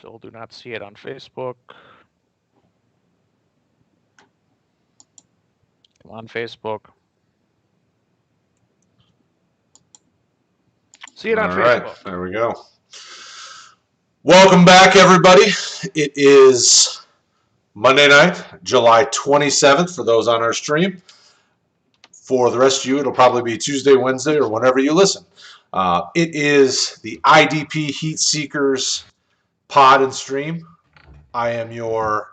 Still do not see it on Facebook. Come on, Facebook. See it on All Facebook. right, there we go. Welcome back, everybody. It is Monday night, July 27th for those on our stream. For the rest of you, it'll probably be Tuesday, Wednesday, or whenever you listen. It is the IDP HeatSeekers pod and stream. I am your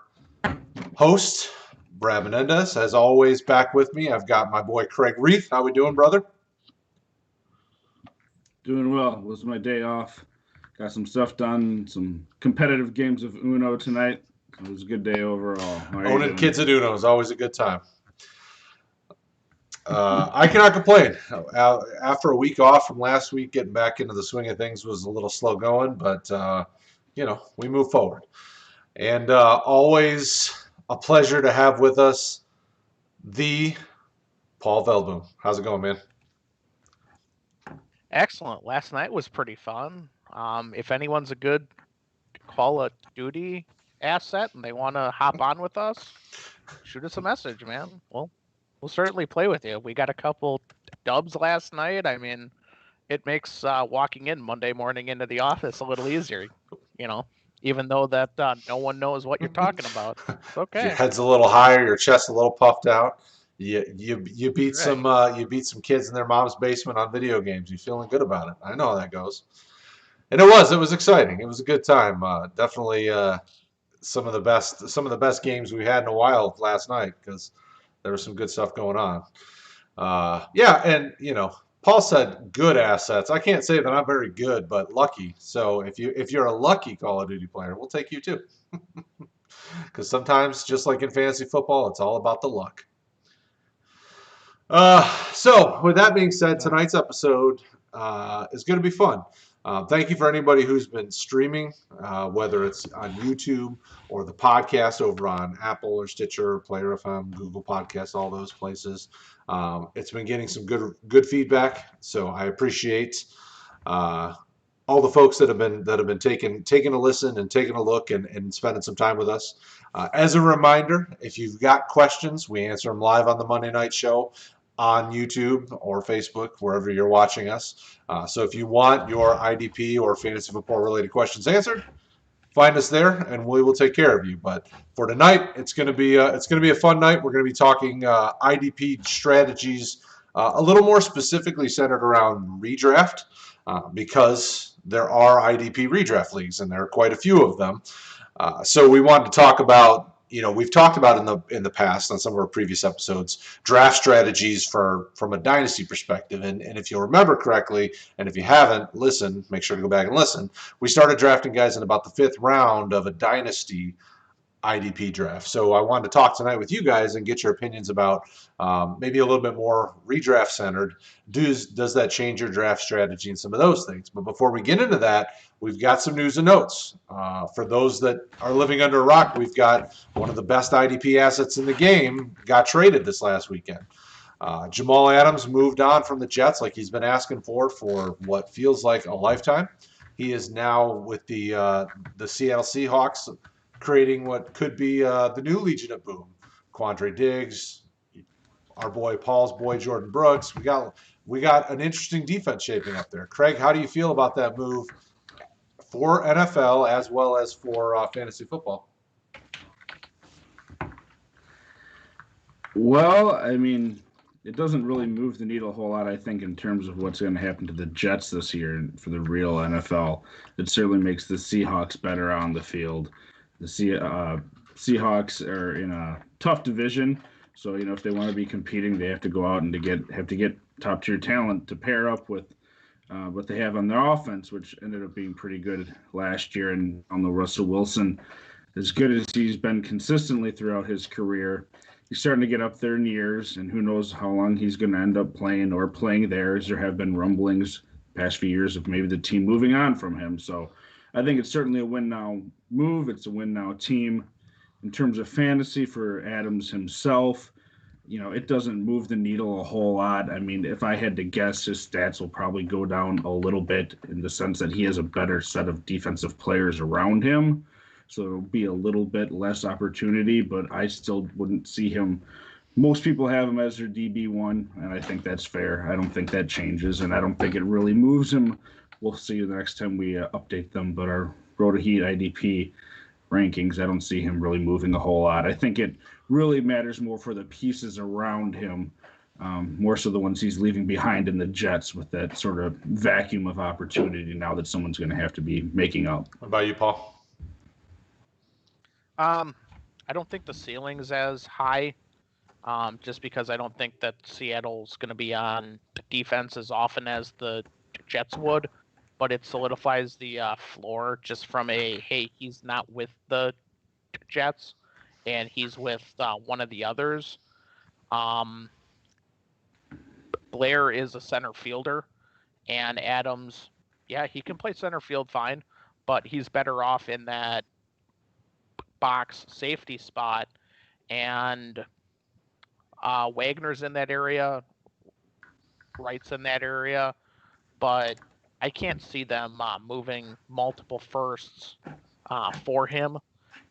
host, Brad Menendez. As always, back with me, I've got my boy Kraig Reith. How we doing, brother? Doing well. It was my day off. Got some stuff done, some competitive games of Uno tonight. It was a good day overall. Owning kids at Uno is always a good time. I cannot complain. After a week off from last week, getting back into the swing of things was a little slow going, but, we move forward. And always a pleasure to have with us the Paul Veldboom. How's it going, man? Excellent. Last night was pretty fun. If anyone's a good Call of Duty asset and they want to hop on with us, shoot us a message, man. We'll certainly play with you. We got a couple dubs last night. I mean, it makes walking in Monday morning into the office a little easier, even though that no one knows what you're talking about. It's okay. Your head's a little higher, your chest's a little puffed out. You beat some kids in their mom's basement on video games. You feeling good about it? I know how that goes. And it was exciting. It was a good time. Definitely some of the best games we had in a while last night because there was some good stuff going on. And Paul said good assets. I can't say that I'm very good, but lucky. So if you're a lucky Call of Duty player, we'll take you too. Because sometimes, just like in fantasy football, it's all about the luck. So with that being said, tonight's episode is going to be fun. Thank you for anybody who's been streaming, whether it's on YouTube or the podcast over on Apple or Stitcher, Player FM, Google Podcasts, all those places. It's been getting some good feedback, so I appreciate all the folks that have been taking a listen and taking a look and spending some time with us. As a reminder, if you've got questions, we answer them live on the Monday night show on YouTube or Facebook, wherever you're watching us. So if you want your IDP or fantasy football related questions answered, find us there and we will take care of you. But for tonight, it's going to be a fun night. We're going to be talking IDP strategies, a little more specifically centered around redraft, because there are IDP redraft leagues and there are quite a few of them. So we wanted to talk about, we've talked about in the past on some of our previous episodes, draft strategies from a dynasty perspective. And if you remember correctly, and if you haven't, make sure to go back and listen. We started drafting guys in about the 5th round of a dynasty IDP draft. So I wanted to talk tonight with you guys and get your opinions about maybe a little bit more redraft centered. Does that change your draft strategy and some of those things? But before we get into that, we've got some news and notes. For those that are living under a rock, we've got one of the best IDP assets in the game got traded this last weekend. Jamal Adams moved on from the Jets like he's been asking for what feels like a lifetime. He is now with the Seattle Seahawks, creating what could be the new Legion of Boom. Quandre Diggs, our boy Paul's boy Jordan Brooks. We got an interesting defense shaping up there. Kraig, how do you feel about that move for NFL as well as for fantasy football? Well, I mean, it doesn't really move the needle a whole lot, I think, in terms of what's going to happen to the Jets this year for the real NFL. It certainly makes the Seahawks better on the field. The Seahawks are in a tough division, so if they want to be competing, they have to go out and have to get top tier talent to pair up with what they have on their offense, which ended up being pretty good last year. And on the Russell Wilson, as good as he's been consistently throughout his career, he's starting to get up there in years, and who knows how long he's going to end up playing there, as there have been rumblings the past few years of maybe the team moving on from him. So I think it's certainly a win-now move. It's a win-now team. In terms of fantasy for Adams himself, it doesn't move the needle a whole lot. I mean, if I had to guess, his stats will probably go down a little bit in the sense that he has a better set of defensive players around him. So it'll be a little bit less opportunity, but I still wouldn't see him. Most people have him as their DB1, and I think that's fair. I don't think that changes, and I don't think it really moves him. We'll see the next time we update them, but our Road to Heat IDP rankings, I don't see him really moving a whole lot. I think it really matters more for the pieces around him, more so the ones he's leaving behind in the Jets with that sort of vacuum of opportunity now that someone's going to have to be making up. What about you, Paul? I don't think the ceiling's as high, just because I don't think that Seattle's going to be on defense as often as the Jets would, but it solidifies the floor just from hey, he's not with the Jets, and he's with one of the others. Blair is a center fielder, and Adams, yeah, he can play center field fine, but he's better off in that box safety spot, and Wagner's in that area, Wright's in that area, but I can't see them moving multiple firsts for him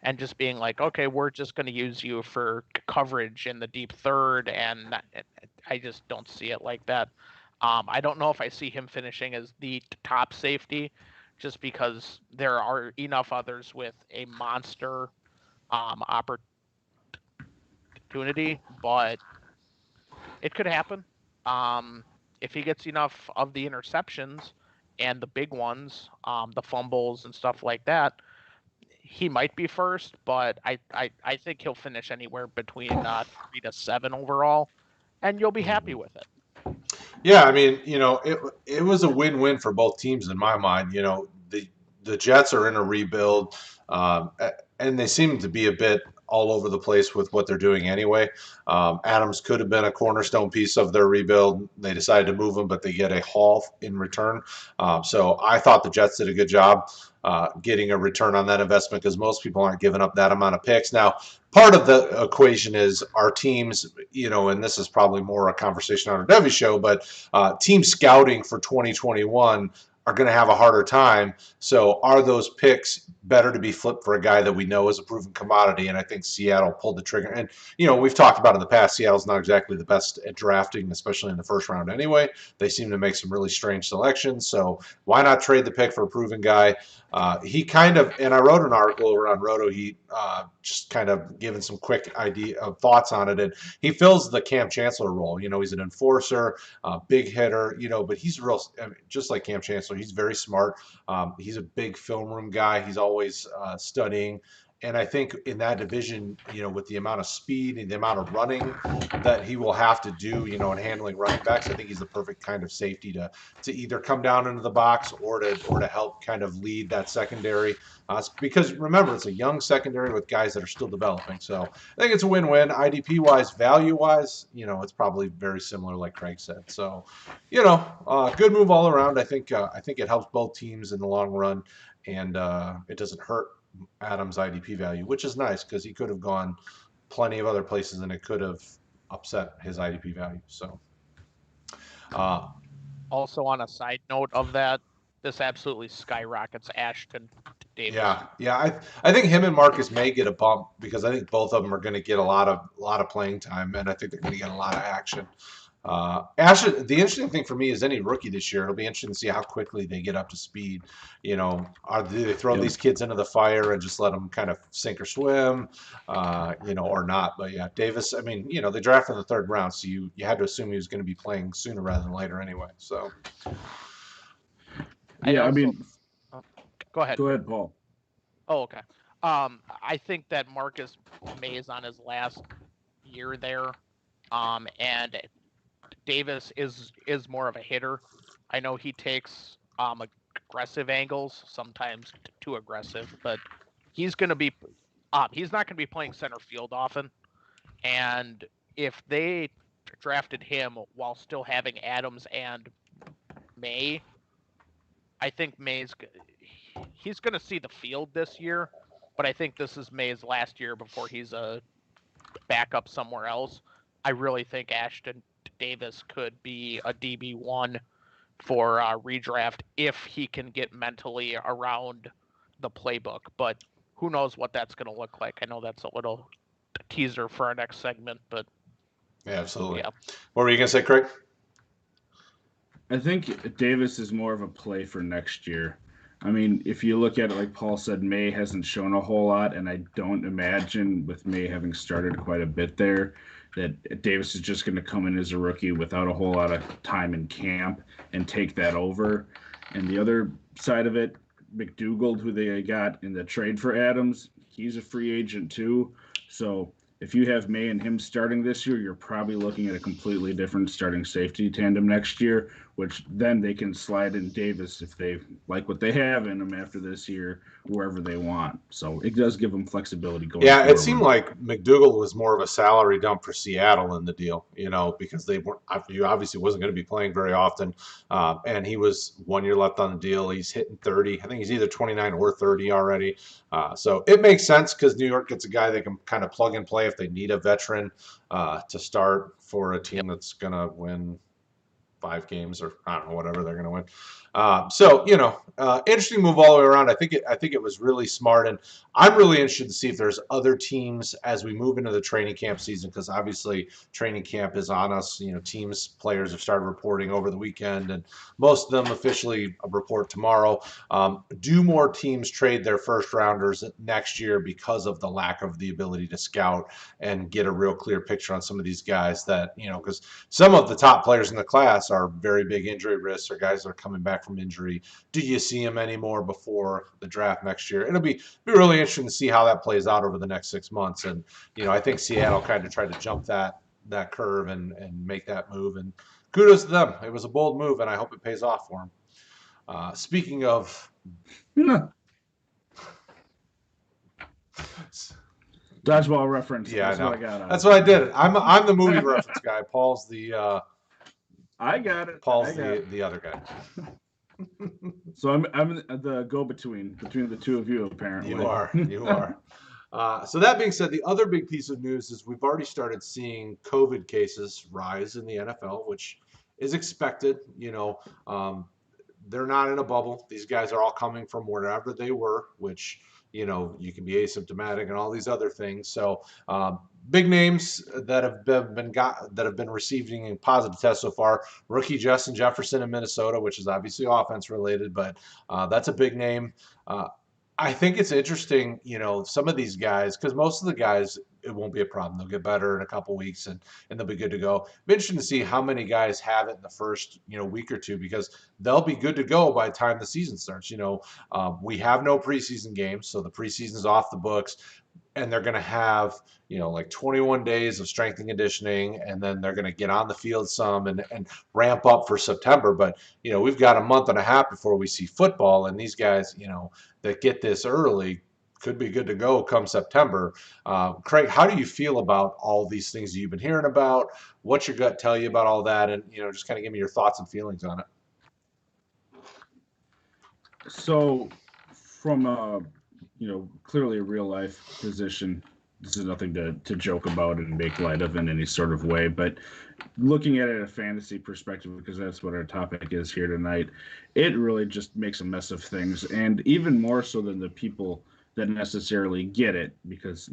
and just being like, okay, we're just going to use you for coverage in the deep third, and I just don't see it like that. I don't know if I see him finishing as the top safety, just because there are enough others with a monster opportunity, but it could happen. If he gets enough of the interceptions and the big ones, the fumbles and stuff like that, he might be first, but I think he'll finish anywhere between 3 to 7 overall, and you'll be happy with it. Yeah, I mean, it was a win-win for both teams in my mind. The Jets are in a rebuild, and they seem to be a bit all over the place with what they're doing anyway. Adams could have been a cornerstone piece of their rebuild. They decided to move him, but they get a haul in return. So I thought the Jets did a good job getting a return on that investment, because most people aren't giving up that amount of picks. Now, part of the equation is our teams, and this is probably more a conversation on our Devy show, but team scouting for 2021 are going to have a harder time. So are those picks better to be flipped for a guy that we know is a proven commodity? And I think Seattle pulled the trigger. And, we've talked about in the past, Seattle's not exactly the best at drafting, especially in the first round anyway. They seem to make some really strange selections. So why not trade the pick for a proven guy? He kind of, and I wrote an article over on Roto Heat, just kind of giving some quick thoughts on it. And he fills the Cam Chancellor role. He's an enforcer, big hitter, but he's just like Cam Chancellor. He's very smart. He's a big film room guy. He's always studying. And I think in that division, with the amount of speed and the amount of running that he will have to do, in handling running backs, I think he's the perfect kind of safety to either come down into the box or to help kind of lead that secondary. Because remember, it's a young secondary with guys that are still developing. So I think it's a win-win. IDP-wise, value-wise, it's probably very similar, like Kraig said. So, good move all around. I think it helps both teams in the long run, and it doesn't hurt Adams' IDP value, which is nice, because he could have gone plenty of other places and it could have upset his IDP value. So, Also, on a side note of that, this absolutely skyrockets Ashton Davis. Yeah. I think him and Marcus may get a bump, because I think both of them are going to get a lot of playing time, and I think they're going to get a lot of action. Ashton, the interesting thing for me is any rookie this year, it'll be interesting to see how quickly they get up to speed. Do they throw these kids into the fire and just let them kind of sink or swim, or not? But yeah, Davis, I mean, they drafted in the 3rd round, so you had to assume he was going to be playing sooner rather than later anyway. So, yeah, go ahead. Go ahead, Paul. Oh, okay. I think that Marcus May is on his last year there, and Davis is more of a hitter. I know he takes aggressive angles, sometimes too aggressive, but he's going to be he's not going to be playing center field often. And if they drafted him while still having Adams and May, I think he's going to see the field this year, but I think this is May's last year before he's a backup somewhere else. I really think Ashton Davis could be a DB1 for redraft if he can get mentally around the playbook. But who knows what that's going to look like? I know that's a little teaser for our next segment, but Yeah, absolutely. yeah. What were you going to say, Kraig? I think Davis is more of a play for next year. I mean, if you look at it, like Paul said, May hasn't shown a whole lot, and I don't imagine with May having started quite a bit there that Davis is just going to come in as a rookie without a whole lot of time in camp and take that over. And the other side of it, McDougald, who they got in the trade for Adams, he's a free agent too. So if you have May and him starting this year, you're probably looking at a completely different starting safety tandem next year, which then they can slide in Davis if they like what they have in them after this year, wherever they want. So it does give them flexibility going forward. It seemed like McDougald was more of a salary dump for Seattle in the deal, because he obviously wasn't going to be playing very often. And he was 1 year left on the deal. He's hitting 30. I think he's either 29 or 30 already. So it makes sense because New York gets a guy they can kind of plug and play if they need a veteran to start for a team that's going to win 5 games or I don't know, whatever they're going to win. Interesting move all the way around. I think it was really smart, and I'm really interested to see if there's other teams as we move into the training camp season, because obviously training camp is on us. Players have started reporting over the weekend, and most of them officially report tomorrow. Do more teams trade their first rounders next year because of the lack of the ability to scout and get a real clear picture on some of these guys that, because some of the top players in the class are very big injury risks or guys that are coming back from injury. Do you see them anymore before the draft next year? It'll be really interesting to see how that plays out over the next 6 months. And, I think Seattle kind of tried to jump that curve and make that move. And kudos to them. It was a bold move, and I hope it pays off for them. Speaking of... Dodgeball reference. Yeah, that's I know. what I got. That's what I did. I'm the movie reference guy. Paul's the... I got it. Paul's the other guy. So I'm the go-between between the two of you, apparently. You are. So that being said, the other big piece of news is we've already started seeing COVID cases rise in the NFL, which is expected. They're not in a bubble. These guys are all coming from wherever they were, which, you can be asymptomatic and all these other things. So big names that have been receiving positive tests so far. Rookie Justin Jefferson in Minnesota, which is obviously offense related, but that's a big name. I think it's interesting, some of these guys, because most of the guys, it won't be a problem. They'll get better in a couple weeks and they'll be good to go. Be interesting to see how many guys have it in the first, week or two, because they'll be good to go by the time the season starts. We have no preseason games, so the preseason is off the books. And they're going to have, like 21 days of strength and conditioning, and then they're going to get on the field some and ramp up for September. But, we've got a month and a half before we see football, and these guys, that get this early could be good to go come September. Kraig, how do you feel about all these things that you've been hearing about? What's your gut tell you about all that? And, just kind of give me your thoughts and feelings on it. So from clearly a real life position, this is nothing to joke about and make light of in any sort of way, but looking at it at a fantasy perspective, because that's what our topic is here tonight, it really just makes a mess of things. And even more so than the people that necessarily get it, because,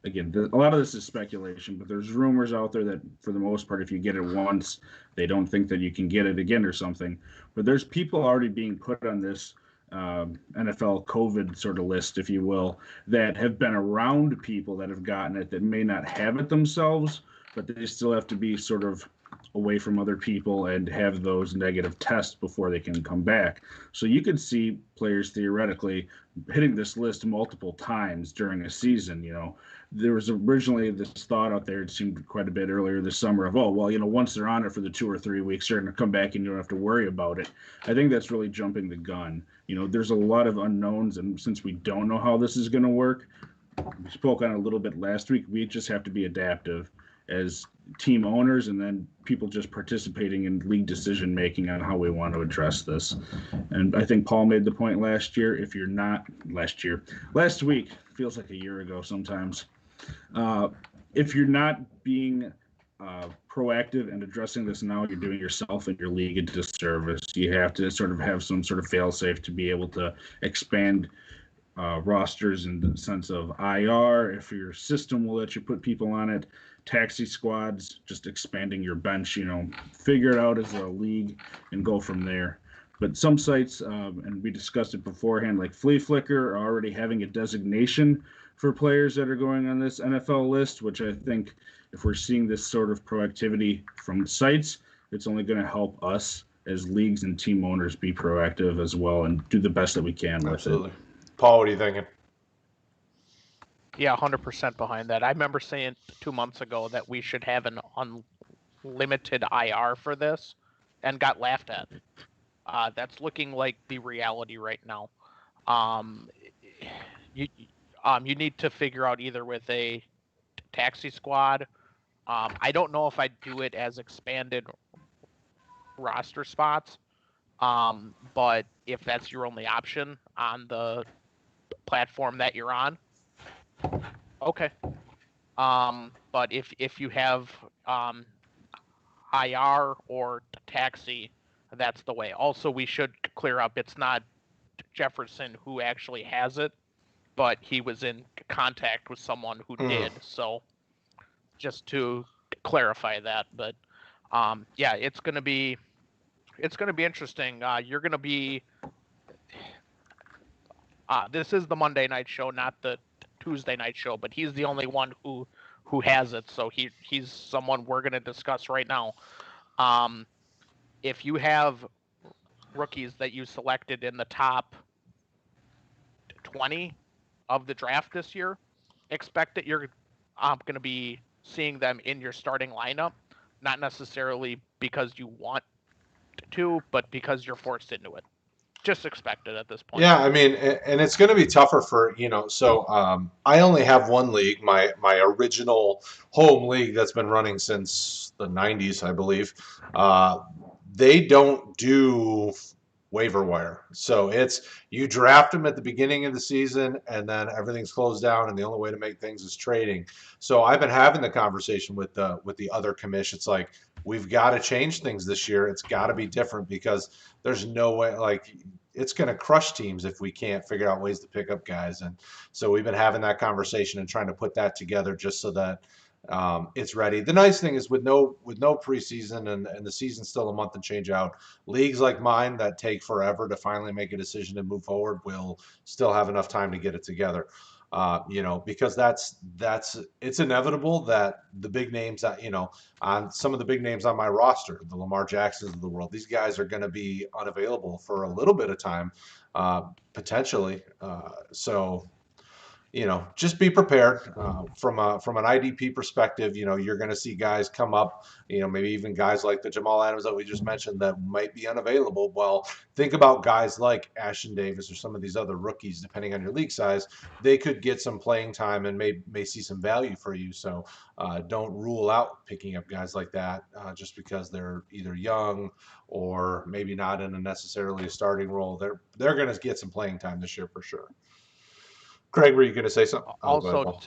again, a lot of this is speculation, but there's rumors out there that for the most part, if you get it once, they don't think that you can get it again or something. But there's people already being put on this NFL COVID sort of list, if you will, that have been around people that have gotten it that may not have it themselves, but they still have to be sort of away from other people and have those negative tests before they can come back. So you could see players theoretically hitting this list multiple times during a season. There was originally this thought out there, it seemed quite a bit earlier this summer, of, once they're on it for the 2 or 3 weeks, they're going to come back and you don't have to worry about it. I think that's really jumping the gun. There's a lot of unknowns, and since we don't know how this is going to work, we spoke on it a little bit last week, we just have to be adaptive as team owners and then people just participating in league decision making on how we want to address this. And I think Paul made the point last week, feels like a year ago sometimes. If you're not being proactive and addressing this now, you're doing yourself and your league a disservice. You have to sort of have some sort of fail-safe to be able to expand rosters in the sense of IR, if your system will let you put people on it, taxi squads, just expanding your bench, figure it out as a league and go from there. But some sites, and we discussed it beforehand, like Flea Flicker, are already having a designation for players that are going on this NFL list, which I think if we're seeing this sort of proactivity from sites, it's only going to help us as leagues and team owners be proactive as well and do the best that we can with it. Paul, what are you thinking? Yeah, 100% behind that. I remember saying 2 months ago that we should have an unlimited IR for this and got laughed at. That's looking like the reality right now. You need to figure out either with a taxi squad. I don't know if I'd do it as expanded roster spots. But if that's your only option on the platform that you're on, okay. But if you have IR or taxi, that's the way. Also, we should clear up, it's not Jefferson who actually has it, but he was in contact with someone who did. So just to clarify that, but yeah, it's going to be interesting. You're going to be this is the Monday night show, not the Tuesday night show, but he's the only one who has it, so he's someone we're going to discuss right now. If you have rookies that you selected in the top 20 of the draft this year, expect that you're going to be seeing them in your starting lineup, not necessarily because you want to, but because you're forced into it. Just expect it at this point. Yeah, I mean, and it's going to be tougher for, so I only have one league, my original home league that's been running since the 90s, I believe. They don't do waiver wire. So it's you draft them at the beginning of the season and then everything's closed down and the only way to make things is trading. So I've been having the conversation with the other commish. It's like, we've got to change things this year. It's got to be different because there's no way, like, it's going to crush teams if we can't figure out ways to pick up guys. And so we've been having that conversation and trying to put that together just so that it's ready. The nice thing is with no preseason and the season's still a month and change out, leagues like mine that take forever to finally make a decision and move forward will still have enough time to get it together. Because that's it's inevitable that the big names that, on some of the big names on my roster, the Lamar Jacksons of the world, these guys are going to be unavailable for a little bit of time, potentially. So just be prepared from an IDP perspective. You're going to see guys come up, maybe even guys like the Jamal Adams that we just mentioned that might be unavailable. Well, think about guys like Ashton Davis or some of these other rookies, depending on your league size, they could get some playing time and may see some value for you. So don't rule out picking up guys like that just because they're either young or maybe not in necessarily a starting role. They're going to get some playing time this year for sure. Kraig, were you going to say something? Also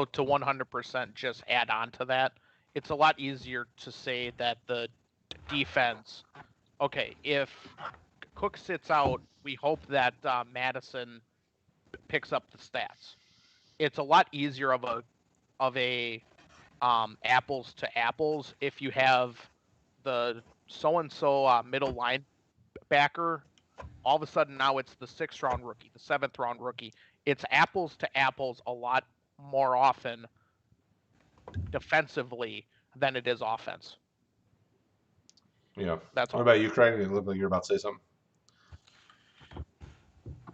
to 100% just add on to that, it's a lot easier to say that the defense, okay, if Cook sits out, we hope that Madison picks up the stats. It's a lot easier of a apples to apples if you have the so-and-so middle linebacker. All of a sudden now it's the 6th round rookie, the 7th round rookie. It's apples to apples a lot more often defensively than it is offense. Yeah. That's all. What about you, Kraig? You look like you're about to say something.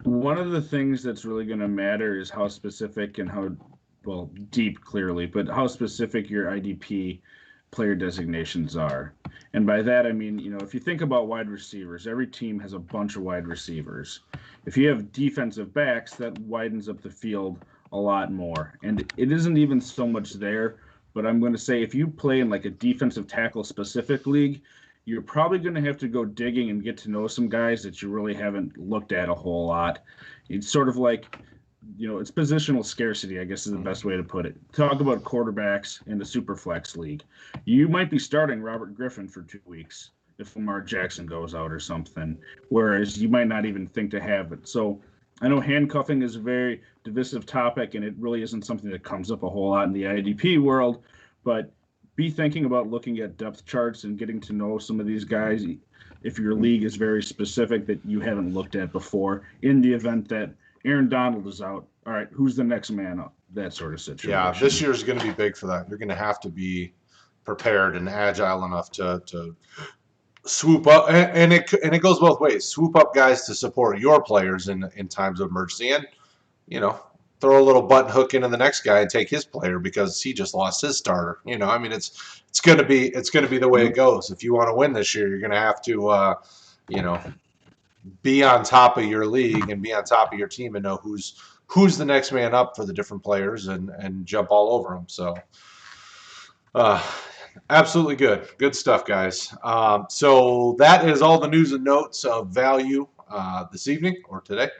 One of the things that's really going to matter is how specific and how, well, deep clearly, but how specific your IDP player designations are. And by that, I mean, if you think about wide receivers, every team has a bunch of wide receivers. If you have defensive backs, that widens up the field a lot more. And it isn't even so much there, but I'm going to say if you play in like a defensive tackle specific league, you're probably going to have to go digging and get to know some guys that you really haven't looked at a whole lot. It's sort of like it's positional scarcity, I guess is the best way to put it. Talk about quarterbacks in the Superflex League. You might be starting Robert Griffin for 2 weeks if Lamar Jackson goes out or something, whereas you might not even think to have it. So I know handcuffing is a very divisive topic, and it really isn't something that comes up a whole lot in the IDP world, but be thinking about looking at depth charts and getting to know some of these guys if your league is very specific that you haven't looked at before, in the event that Aaron Donald is out. All right, who's the next man up? That sort of situation. Yeah, this year is going to be big for that. You're going to have to be prepared and agile enough to swoop up, and it goes both ways. Swoop up guys to support your players in times of emergency, and throw a little button hook into the next guy and take his player because he just lost his starter. I mean, it's going to be the way it goes. If you want to win this year, you're going to have to be on top of your league and be on top of your team and know who's the next man up for the different players and jump all over them. So absolutely good stuff, guys. So that is all the news and notes of value this evening or today.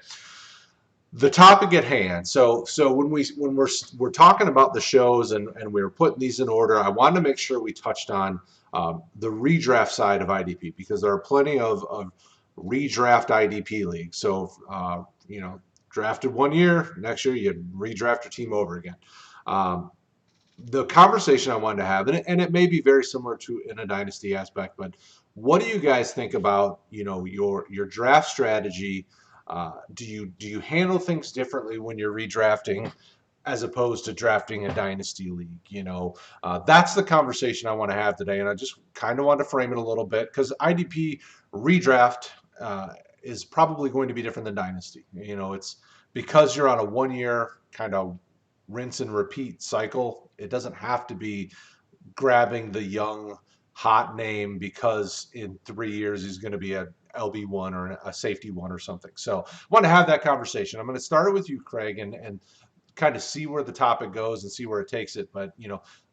The topic at hand. So when we're talking about the shows and we're putting these in order, I wanted to make sure we touched on the redraft side of IDP, because there are plenty of redraft IDP leagues. So drafted 1 year, next year you redraft your team over again. The conversation I wanted to have, and it may be very similar to in a dynasty aspect, but what do you guys think about your draft strategy? Do you handle things differently when you're redrafting as opposed to drafting a dynasty league? That's the conversation I want to have today, and I just kind of want to frame it a little bit because IDP redraft is probably going to be different than dynasty. It's because you're on a 1 year kind of rinse and repeat cycle. It doesn't have to be grabbing the young hot name because in 3 years he's going to be a LB1 or a safety one or something. So I want to have that conversation. I'm going to start it with you, Kraig, and kind of see where the topic goes and see where it takes it. But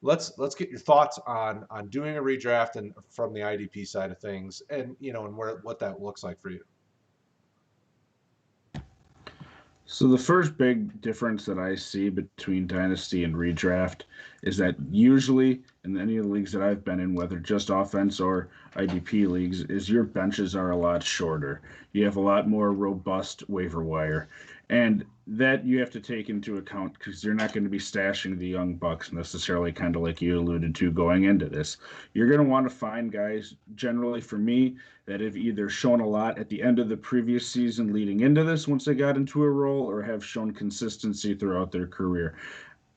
let's get your thoughts on doing a redraft and from the IDP side of things, and and what that looks like for you. So the first big difference that I see between dynasty and redraft is that usually in any of the leagues that I've been in, whether just offense or IDP leagues, is your benches are a lot shorter. You have a lot more robust waiver wire. And that you have to take into account because you're not going to be stashing the young bucks necessarily, kind of like you alluded to going into this. You're going to want to find guys, generally for me, that have either shown a lot at the end of the previous season leading into this once they got into a role, or have shown consistency throughout their career.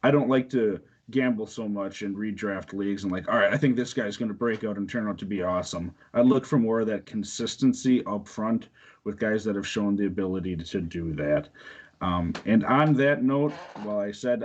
I don't like to gamble so much in redraft leagues and all right, I think this guy's going to break out and turn out to be awesome. I look for more of that consistency up front with guys that have shown the ability to do that. And on that note, while I said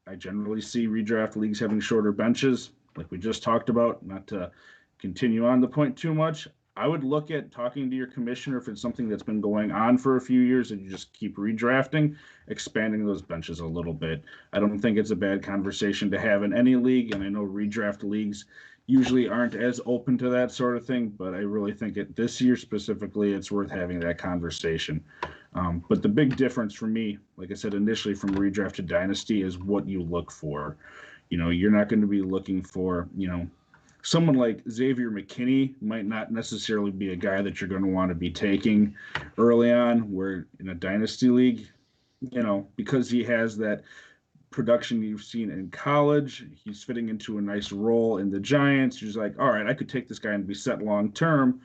I generally see redraft leagues having shorter benches, like we just talked about, not to continue on the point too much, I would look at talking to your commissioner if it's something that's been going on for a few years and you just keep redrafting, expanding those benches a little bit. I don't think it's a bad conversation to have in any league, and I know redraft leagues usually aren't as open to that sort of thing, but I really think this year specifically, it's worth having that conversation. But the big difference for me, like I said initially, from redraft to dynasty is what you look for. You're not going to be looking for, someone like Xavier McKinney might not necessarily be a guy that you're going to want to be taking early on, where in a dynasty league, because he has that production you've seen in college, he's fitting into a nice role in the Giants. You're just like, all right, I could take this guy and be set long term.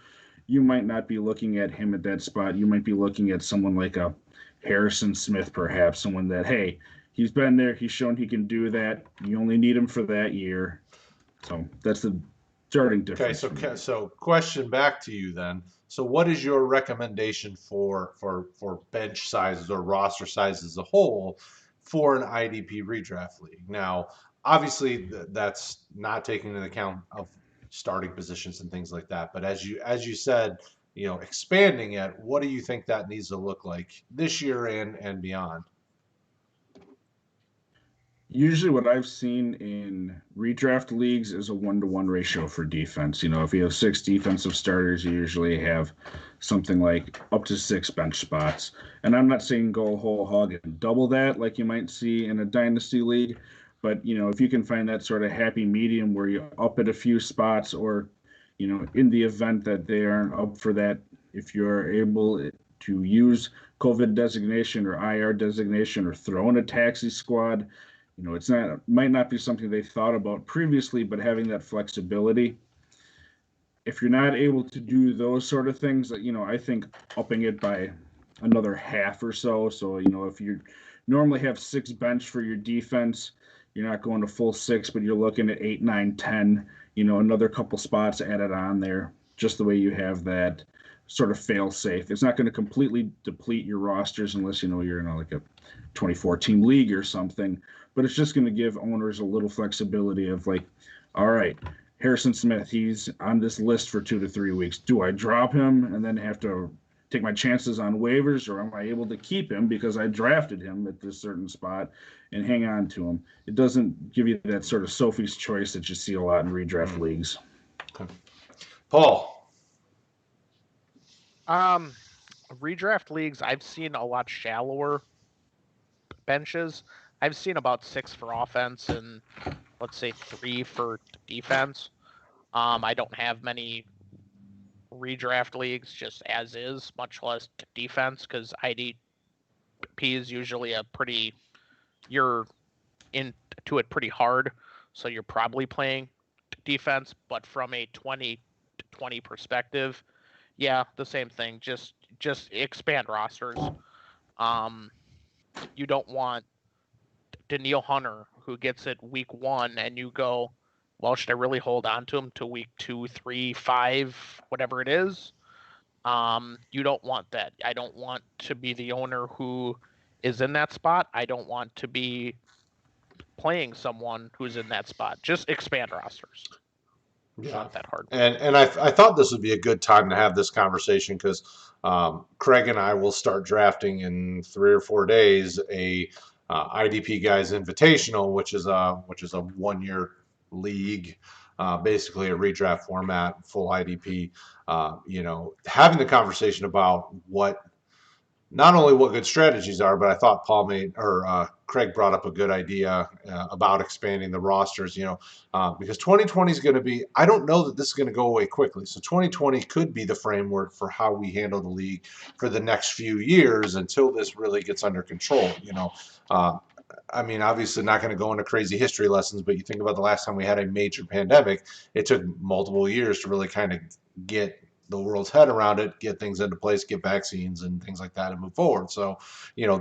You might not be looking at him at that spot. You might be looking at someone like a Harrison Smith, perhaps, someone that, hey, he's been there, he's shown he can do that. You only need him for that year. So that's the starting difference. Okay, so question back to you then. So what is your recommendation for bench sizes or roster sizes as a whole for an IDP redraft league? Now, obviously, that's not taking into account of starting positions and things like that. But as you said, expanding it, what do you think that needs to look like this year and beyond? Usually what I've seen in redraft leagues is a 1-to-1 ratio for defense. If you have 6 defensive starters, you usually have something like up to 6 bench spots. And I'm not saying go whole hog and double that like you might see in a dynasty league. But, if you can find that sort of happy medium where you up at a few spots, or, in the event that they aren't up for that, if you're able to use COVID designation or IR designation or throw in a taxi squad, might not be something they thought about previously, but having that flexibility. If you're not able to do those sort of things, I think upping it by another half or so. So, if you normally have 6 bench for your defense, you're not going to full 6, but you're looking at 8, 9, 10, another couple spots added on there, just the way you have that sort of fail safe. It's not going to completely deplete your rosters unless, you're in like a 24-team league or something. But it's just going to give owners a little flexibility of like, all right, Harrison Smith, he's on this list for 2 to 3 weeks. Do I drop him and then have to take my chances on waivers, or am I able to keep him because I drafted him at this certain spot and hang on to him? It doesn't give you that sort of Sophie's choice that you see a lot in redraft leagues. Okay. Paul. Redraft leagues, I've seen a lot shallower benches. I've seen about 6 for offense and let's say 3 for defense. I don't have many redraft leagues just as is, much less defense, because IDP is usually you're into it pretty hard, so you're probably playing defense. But from a 20 perspective, yeah, the same thing. Just expand rosters. You don't want Daniil Hunter, who gets it week 1, and you go, well, should I really hold on to him to week 2, 3, 5, whatever it is? You don't want that. I don't want to be the owner who is in that spot. I don't want to be playing someone who's in that spot. Just expand rosters. It's not that hard. And I thought this would be a good time to have this conversation because Kraig and I will start drafting in 3 or 4 days a IDP Guys Invitational, which is a 1-year league, basically a redraft format, full IDP. Having the conversation about not only what good strategies are, but I thought Kraig brought up a good idea about expanding the rosters, because 2020 is going to be, I don't know that this is going to go away quickly. So 2020 could be the framework for how we handle the league for the next few years until this really gets under control. Obviously not going to go into crazy history lessons, but you think about the last time we had a major pandemic, it took multiple years to really kind of get the world's head around it, get things into place, get vaccines and things like that, and move forward. So,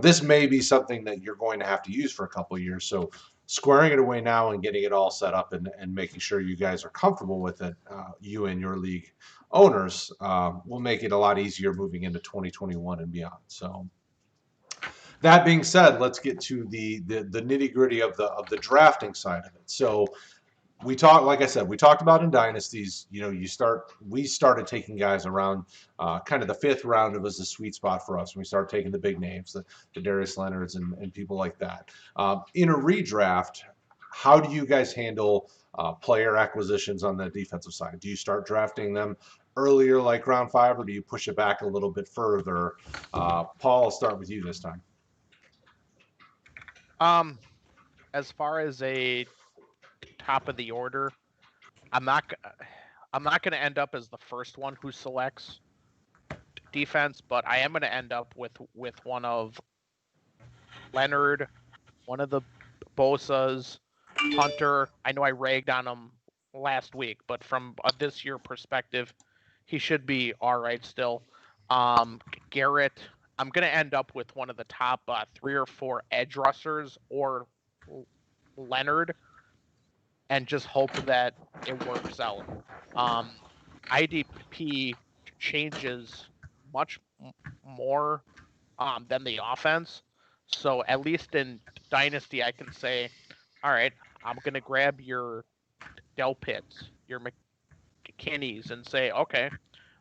this may be something that you're going to have to use for a couple of years. So squaring it away now and getting it all set up and making sure you guys are comfortable with it, you and your league owners, will make it a lot easier moving into 2021 and beyond. So that being said, let's get to the nitty-gritty of the drafting side of it. So we talked about in dynasties, we started taking guys around kind of the 5th round. It was the sweet spot for us when we started taking the big names, the Darius Leonards and people like that. In a redraft, how do you guys handle player acquisitions on the defensive side? Do you start drafting them earlier, like round 5, or do you push it back a little bit further? Paul, I'll start with you this time. As far as a top of the order, I'm not going to end up as the first one who selects defense, but I am going to end up with one of Leonard, one of the Bosas, Hunter. I know I ragged on him last week, but from this year perspective, he should be all right still. Garrett, I'm going to end up with one of the top 3 or 4 edge rushers or Leonard, and just hope that it works out. IDP changes much more than the offense. So at least in Dynasty, I can say, all right, I'm going to grab your Delpits, your McKinneys, and say, okay,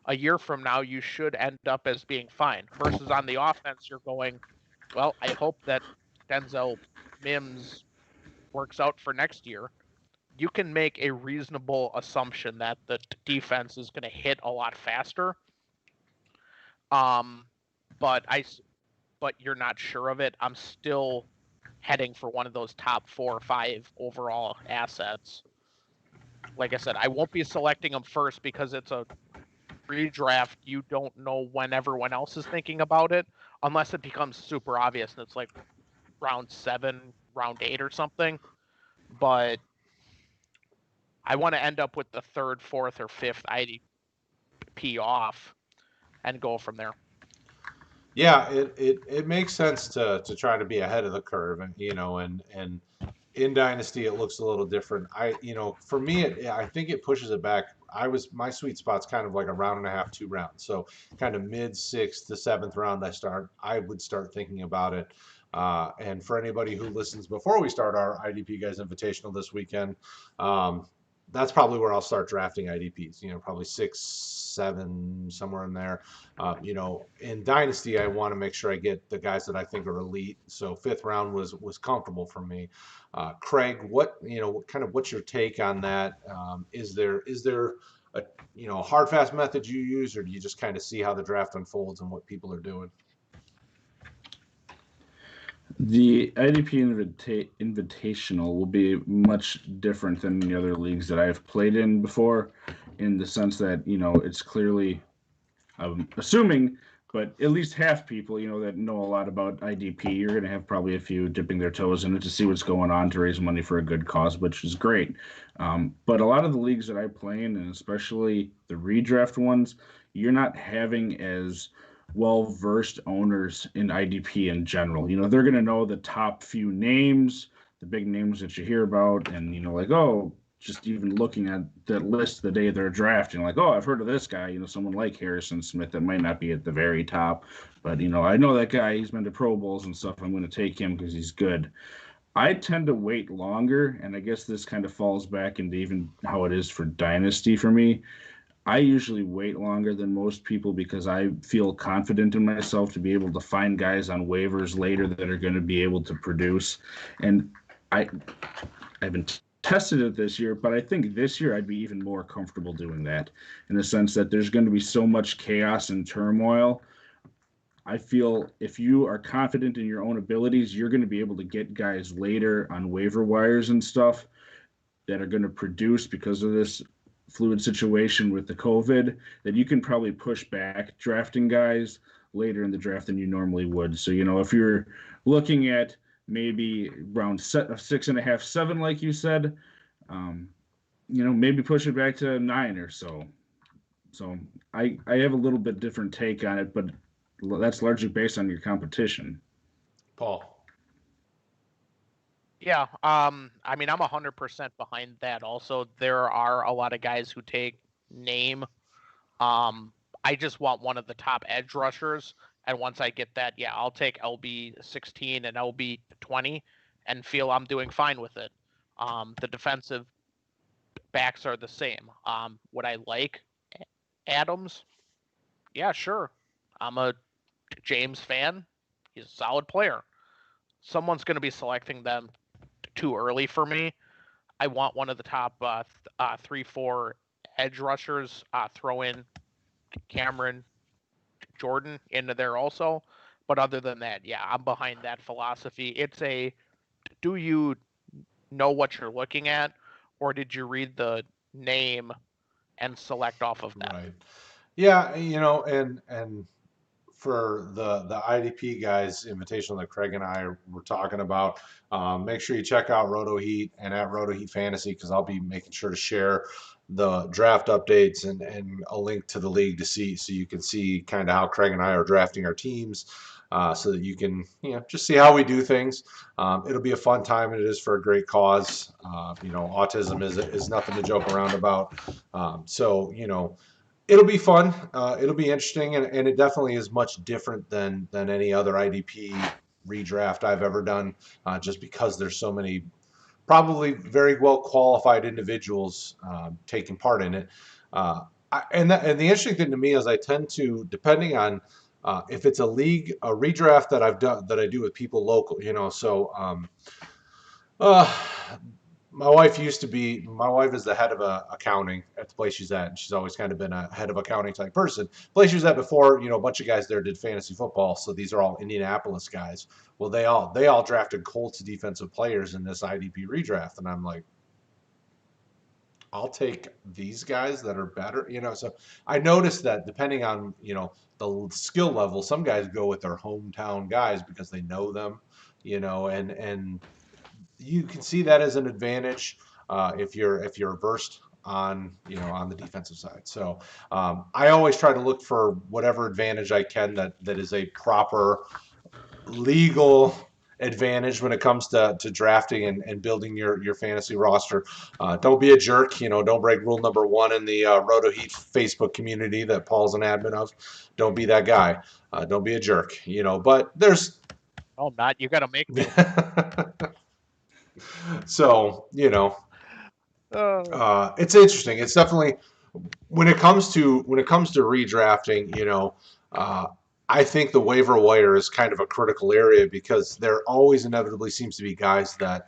a year from now, you should end up as being fine. Versus on the offense, you're going, well, I hope that Denzel Mims works out for next year, you can make a reasonable assumption that the defense is going to hit a lot faster. But you're not sure of it. I'm still heading for one of those top 4 or 5 overall assets. Like I said, I won't be selecting them first because it's a redraft. You don't know when everyone else is thinking about it, unless it becomes super obvious and it's like round 7, round 8 or something. But I want to end up with the 3rd, 4th, or 5th IDP off and go from there. Yeah, it makes sense to try to be ahead of the curve, and and in Dynasty it looks a little different. For me, I think it pushes it back. My sweet spot's kind of like a round and a half, 2 rounds. So kind of mid 6th to 7th round, I would start thinking about it. And for anybody who listens before we start our IDP Guys Invitational this weekend, that's probably where I'll start drafting IDPs. Probably 6, 7, somewhere in there. In Dynasty, I want to make sure I get the guys that I think are elite. So 5th round was comfortable for me. Kraig, what's your take on that? Is there a hard fast method you use, or do you just kind of see how the draft unfolds and what people are doing? The IDP Invitational will be much different than the other leagues that I've played in before, in the sense that, it's clearly, I'm assuming, but at least half people, that know a lot about IDP, you're going to have probably a few dipping their toes in it to see what's going on to raise money for a good cause, which is great. But a lot of the leagues that I play in, and especially the redraft ones, you're not having as well-versed owners in IDP in general. They're going to know the top few names, the big names that you hear about, and, just even looking at that list the day they're drafting, like, oh, I've heard of this guy, someone like Harrison Smith that might not be at the very top, but, I know that guy, he's been to Pro Bowls and stuff, I'm going to take him because he's good. I tend to wait longer, and I guess this kind of falls back into even how it is for Dynasty for me. I usually wait longer than most people because I feel confident in myself to be able to find guys on waivers later that are going to be able to produce. And I haven't tested it this year, but I think this year I'd be even more comfortable doing that, in the sense that there's going to be so much chaos and turmoil. I feel if you are confident in your own abilities, you're going to be able to get guys later on waiver wires and stuff that are going to produce because of this fluid situation with the COVID, that you can probably push back drafting guys later in the draft than you normally would. So, if you're looking at maybe around 6.5, 7, like you said, maybe push it back to 9 or so. So I have a little bit different take on it, but that's largely based on your competition. Paul. Yeah, I'm 100% behind that. Also, there are a lot of guys who take name. I just want one of the top edge rushers, and once I get that, yeah, I'll take LB 16 and LB 20, and feel I'm doing fine with it. The defensive backs are the same. Would I like Adams? Yeah, sure. I'm a James fan. He's a solid player. Someone's going to be selecting them too early for me. I want one of the top 3-4 edge rushers. Throw in Cameron Jordan into there also. But other than that, yeah, I'm behind that philosophy. It's do you know what you're looking at, or did you read the name and select off of that? Right. Yeah, and for the IDP guys invitational that Kraig and I were talking about, make sure you check out Roto Heat and at Roto Heat Fantasy, because I'll be making sure to share the draft updates and a link to the league to see, so you can see kind of how Kraig and I are drafting our teams, so that you can just see how we do things. It'll be a fun time, and it is for a great cause. Autism is nothing to joke around about. So it'll be fun. It'll be interesting, and it definitely is much different than any other IDP redraft I've ever done, just because there's so many probably very well qualified individuals taking part in it. And the interesting thing to me is I tend to, depending on if it's a redraft that I do with people local, so My wife is the head of accounting at the place she's at, and she's always kind of been a head of accounting type person. The place she was at before, a bunch of guys there did fantasy football, so these are all Indianapolis guys. Well, they all drafted Colts defensive players in this IDP redraft, and I'm like, I'll take these guys that are better, So I noticed that depending on the skill level, some guys go with their hometown guys because they know them, and you can see that as an advantage if you're versed on on the defensive side. So I always try to look for whatever advantage I can that is a proper legal advantage when it comes to drafting and building your fantasy roster. Don't be a jerk. Don't break rule number 1 in the Roto Heat Facebook community that Paul's an admin of. Don't be that guy. Don't be a jerk. But there's. Oh, Matt, you got to make me. So, it's interesting. It's definitely when it comes to redrafting, I think the waiver wire is kind of a critical area because there always inevitably seems to be guys that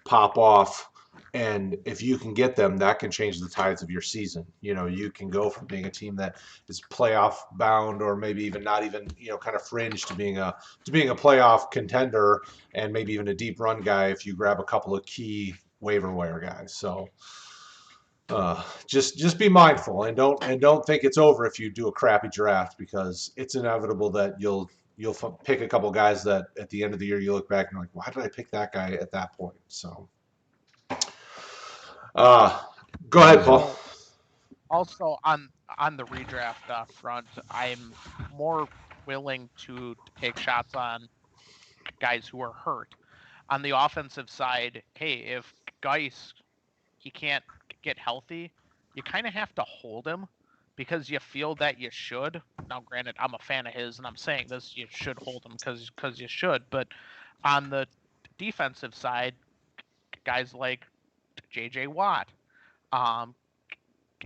pop off, and if you can get them, that can change the tides of your season. You can go from being a team that is playoff bound, or maybe even not even kind of fringe, to being a playoff contender, and maybe even a deep run guy if you grab a couple of key waiver wire guys. So just be mindful and don't think it's over if you do a crappy draft, because it's inevitable that you'll pick a couple guys that at the end of the year you look back and you're like, why did I pick that guy at that point? So go ahead, Paul. Also on the redraft front, I'm more willing to take shots on guys who are hurt. On the offensive side, hey, if Geis he can't get healthy, you kind of have to hold him because you feel that you should. Now, granted, I'm a fan of his, and I'm saying this, you should hold him because you should. But on the defensive side, guys like J.J. Watt,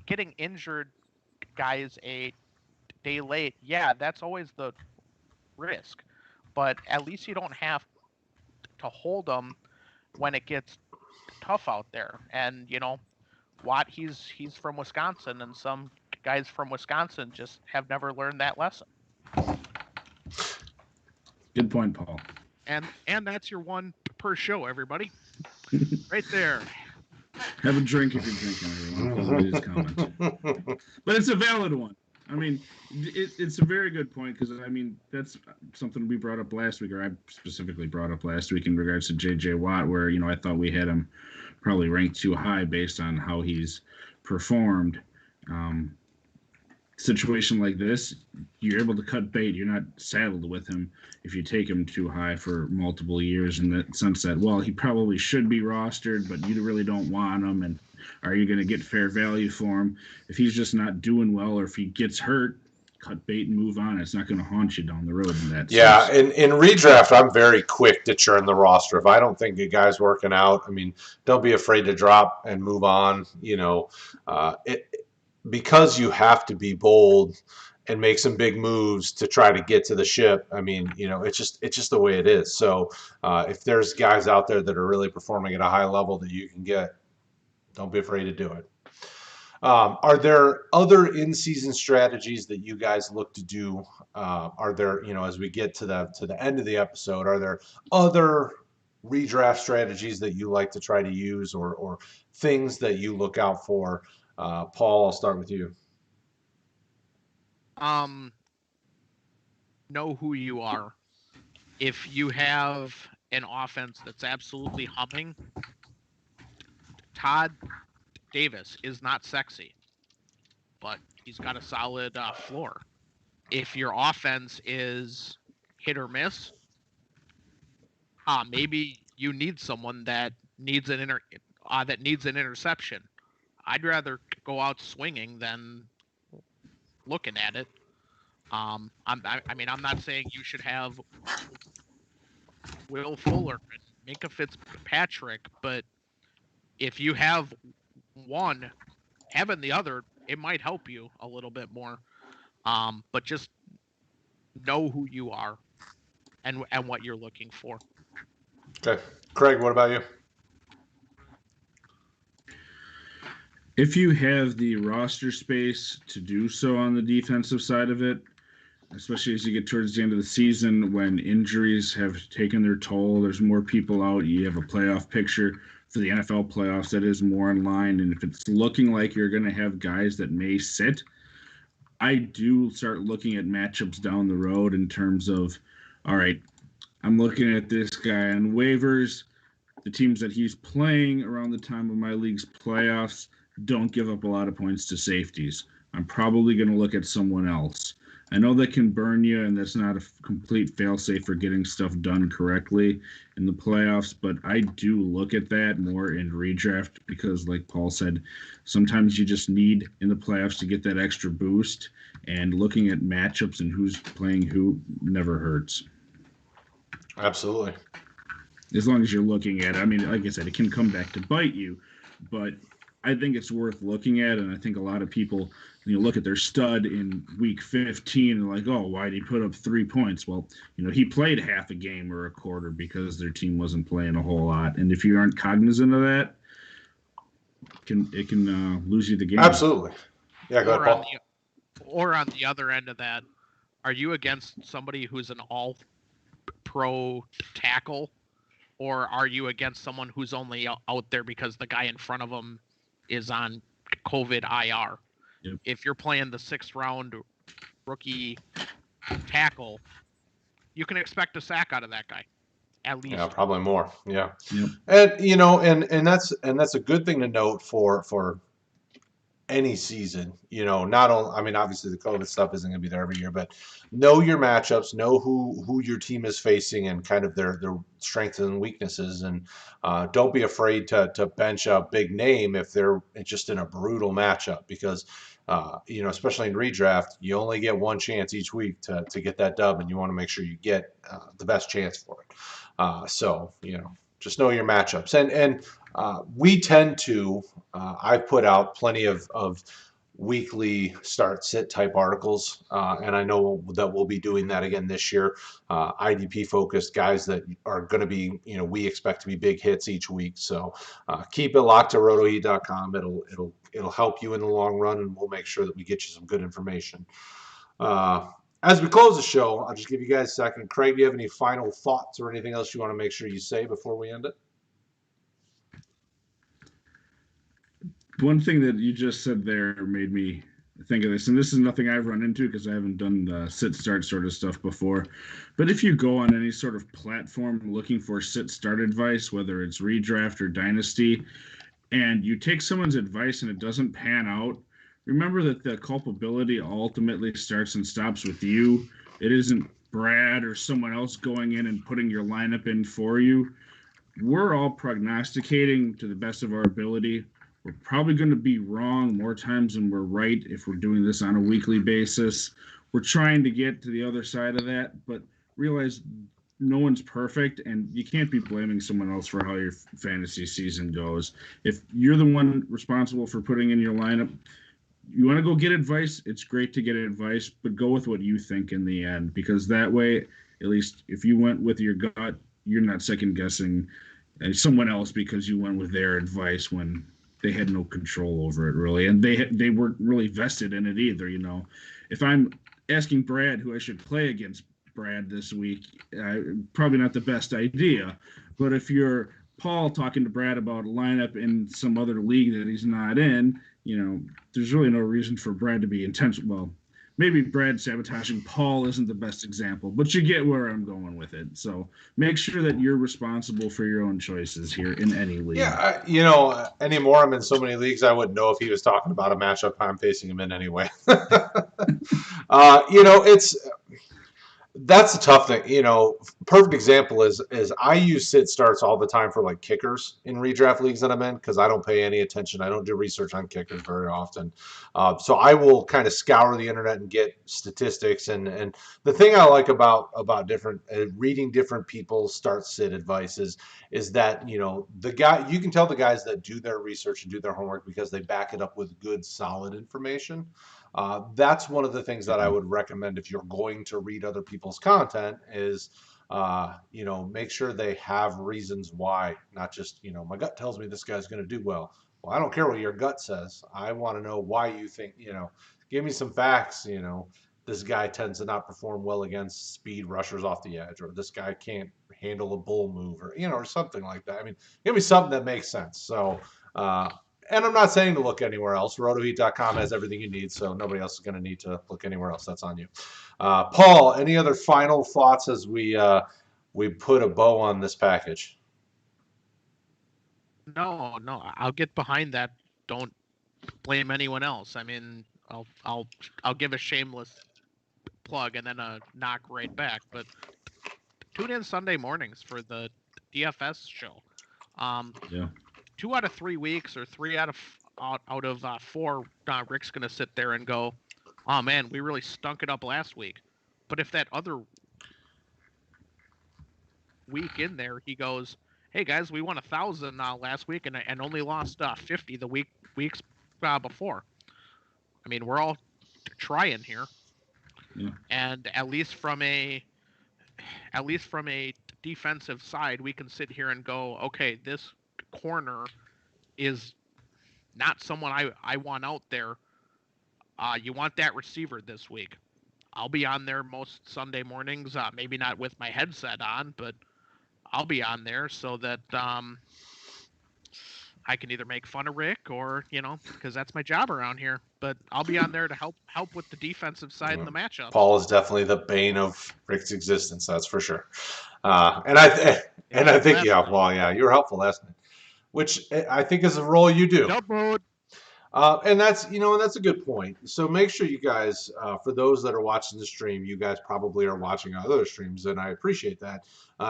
getting injured guys a day late, yeah, that's always the risk. But at least you don't have to hold them when it gets tough out there. And Watt, he's from Wisconsin, and some guys from Wisconsin just have never learned that lesson. Good point, Paul. And that's your one per show, everybody. Right there. Have a drink if you're drinking, everyone. Please comment. But it's a valid one. I mean, it's a very good point, because that's something we brought up last week, or I specifically brought up last week in regards to J.J. Watt, where I thought we had him probably ranked too high based on how he's performed. Situation like this, you're able to cut bait. You're not saddled with him if you take him too high for multiple years, in the sense that, well, he probably should be rostered, but you really don't want him, and are you going to get fair value for him? If he's just not doing well, or if he gets hurt, cut bait and move on. It's not going to haunt you down the road in that sense. In redraft, I'm very quick to churn the roster. If I don't think a guy's working out, don't be afraid to drop and move on. Because you have to be bold and make some big moves to try to get to the ship. It's just the way it is. So if there's guys out there that are really performing at a high level that you can get, don't be afraid to do it. Are there other in-season strategies that you guys look to do? Are there, as we get to the end of the episode, are there other redraft strategies that you like to try to use, or things that you look out for? Paul, I'll start with you. Know who you are. If you have an offense that's absolutely humming, Todd Davis is not sexy, but he's got a solid floor. If your offense is hit or miss, maybe you need someone that needs an interception. I'd rather go out swinging than looking at it. I'm not saying you should have Will Fuller and Minka Fitzpatrick, but if you have one, having the other, it might help you a little bit more. But just know who you are and what you're looking for. Okay. Kraig, what about you? If you have the roster space to do so on the defensive side of it, especially as you get towards the end of the season when injuries have taken their toll, there's more people out, you have a playoff picture for the NFL playoffs that is more in line, and if it's looking like you're going to have guys that may sit, I do start looking at matchups down the road in terms of, all right, I'm looking at this guy on waivers. The teams that he's playing around the time of my league's playoffs don't give up a lot of points to safeties. I'm probably going to look at someone else. I know that can burn you, and that's not a complete fail-safe for getting stuff done correctly in the playoffs, but I do look at that more in redraft because, like Paul said, sometimes you just need in the playoffs to get that extra boost, and looking at matchups and who's playing who never hurts. Absolutely. As long as you're looking at it. I mean, like I said, it can come back to bite you, but I think it's worth looking at, and I think a lot of people, look at their stud in week 15 and like, oh, why did he put up 3 points? Well, he played half a game or a quarter because their team wasn't playing a whole lot, and if you aren't cognizant of that, it can lose you the game. Absolutely. Yeah, go ahead, Paul. Or on the other end of that, are you against somebody who's an all-pro tackle? Or are you against someone who's only out there because the guy in front of them is on COVID IR? Yep. If you're playing the 6th round rookie tackle, you can expect a sack out of that guy, at least. Yeah, probably more. Yeah, Yep. and that's a good thing to note for any season. Not only, I mean, obviously the COVID stuff isn't going to be there every year, but know your matchups, know who your team is facing, and kind of their strengths and weaknesses, and don't be afraid to bench a big name if they're just in a brutal matchup, because especially in redraft, you only get one chance each week to get that dub, and you want to make sure you get the best chance for it. So just know your matchups, and we tend to. I've put out plenty of weekly start sit type articles, and I know that we'll be doing that again this year. IDP focused guys that are going to be, we expect to be big hits each week. So keep it locked to rotoheat.com. It'll help you in the long run, and we'll make sure that we get you some good information. As we close the show, I'll just give you guys a second. Kraig, do you have any final thoughts or anything else you want to make sure you say before we end it? One thing that you just said there made me think of this, and this is nothing I've run into because I haven't done the sit-start sort of stuff before. But if you go on any sort of platform looking for sit-start advice, whether it's redraft or dynasty, and you take someone's advice and it doesn't pan out, remember that the culpability ultimately starts and stops with you. It isn't Brad or someone else going in and putting your lineup in for you. We're all prognosticating to the best of our ability. We're probably going to be wrong more times than we're right if we're doing this on a weekly basis. We're trying to get to the other side of that, but realize no one's perfect, and you can't be blaming someone else for how your fantasy season goes. If you're the one responsible for putting in your lineup, you want to go get advice, it's great to get advice, but go with what you think in the end, because that way, at least if you went with your gut, you're not second-guessing someone else because you went with their advice when they had no control over it, really, and they weren't really vested in it either. If I'm asking Brad who I should play against Brad this week, probably not the best idea. But if you're Paul talking to Brad about a lineup in some other league that he's not in, there's really no reason for Brad to be intentional. Well, maybe Brad sabotaging Paul isn't the best example, but you get where I'm going with it. So make sure that you're responsible for your own choices here in any league. Yeah, anymore I'm in so many leagues, I wouldn't know if he was talking about a matchup I'm facing him in anyway. That's a tough thing. Perfect example is I use sit starts all the time for like kickers in redraft leagues that I'm in, because I don't pay any attention. I don't do research on kickers very often. So I will kind of scour the internet and get statistics. And the thing I like about different reading different people's start sit advice is that, the guy, you can tell the guys that do their research and do their homework because they back it up with good, solid information. That's one of the things that I would recommend if you're going to read other people's content is, make sure they have reasons why, not just, my gut tells me this guy's going to do well. Well, I don't care what your gut says. I want to know why you think, give me some facts, this guy tends to not perform well against speed rushers off the edge, or this guy can't handle a bull move, or, or something like that. I mean, give me something that makes sense. So, and I'm not saying to look anywhere else. RotoHeat.com has everything you need, so nobody else is going to need to look anywhere else. That's on you. Paul, any other final thoughts as we put a bow on this package? No, I'll get behind that. Don't blame anyone else. I mean, I'll give a shameless plug and then a knock right back. But tune in Sunday mornings for the DFS show. Yeah. 2 out of 3 weeks, or 3 out of 4, Rick's gonna sit there and go, "Oh man, we really stunk it up last week." But if that other week in there, he goes, "Hey guys, we won 1,000 last week and only lost 50 the weeks before." I mean, we're all trying here, and at least from a defensive side, we can sit here and go, "Okay, this corner is not someone I want out there. You want that receiver this week." I'll be on there most Sunday mornings, maybe not with my headset on, but I'll be on there so that I can either make fun of Rick or, because that's my job around here. But I'll be on there to help with the defensive side in the matchup. Paul is definitely the bane of Rick's existence, that's for sure. And I think, you were helpful last night, which I think is a role you do. Dub mode. And that's a good point. So make sure you guys, for those that are watching the stream, you guys probably are watching other streams, and I appreciate that.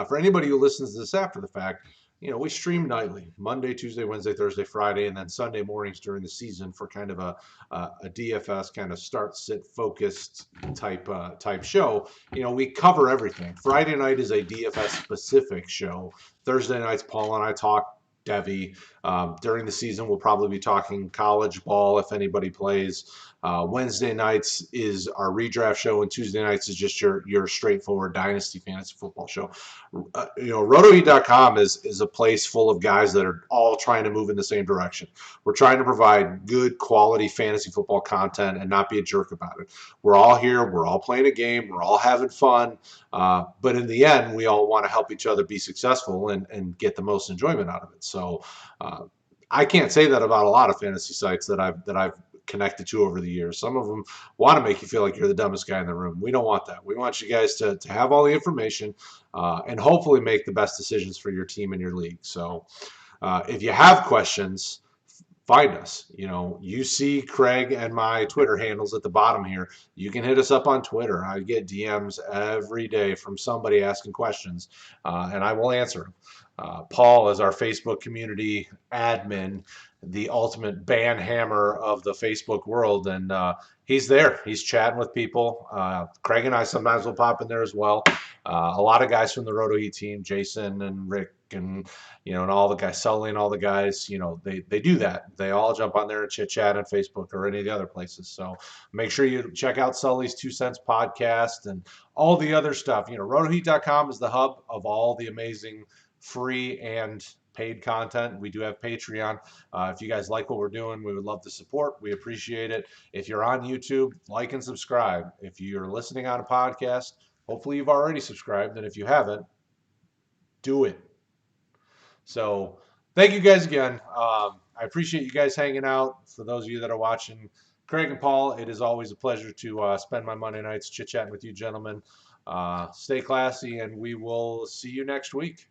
For anybody who listens to this after the fact, we stream nightly, Monday, Tuesday, Wednesday, Thursday, Friday, and then Sunday mornings during the season for kind of a DFS kind of start, sit, focused type show. We cover everything. Friday night is a DFS specific show. Thursday nights, Paul and I talk Devy. During the season, we'll probably be talking college ball if anybody plays. Wednesday nights is our redraft show, and Tuesday nights is just your straightforward dynasty fantasy football show. RotoHeat.com is a place full of guys that are all trying to move in the same direction. We're trying to provide good quality fantasy football content and not be a jerk about it. We're all here. We're all playing a game. We're all having fun. But in the end, we all want to help each other be successful and get the most enjoyment out of it. So I can't say that about a lot of fantasy sites that I've connected to over the years. Some of them want to make you feel like you're the dumbest guy in the room. We don't want that. We want you guys to have all the information and hopefully make the best decisions for your team and your league. So if you have questions, find us. You see Kraig and my Twitter handles at the bottom here. You can hit us up on Twitter. I get DMs every day from somebody asking questions, and I will answer them. Paul is our Facebook community admin, the ultimate ban hammer of the Facebook world, and he's there. He's chatting with people. Kraig and I sometimes will pop in there as well. A lot of guys from the RotoHeat team, Jason and Rick and and all the guys, Sully and all the guys, they do that. They all jump on there and chit chat on Facebook or any of the other places. So make sure you check out Sully's 2 Cents podcast and all the other stuff. RotoHeat.com is the hub of all the amazing free and paid content. We do have Patreon. If you guys like what we're doing, we would love the support. We appreciate it. If you're on YouTube, like and subscribe. If you're listening on a podcast, hopefully you've already subscribed. And if you haven't, do it. So thank you guys again. I appreciate you guys hanging out. For those of you that are watching, Kraig and Paul, it is always a pleasure to spend my Monday nights chit-chatting with you gentlemen. Stay classy, and we will see you next week.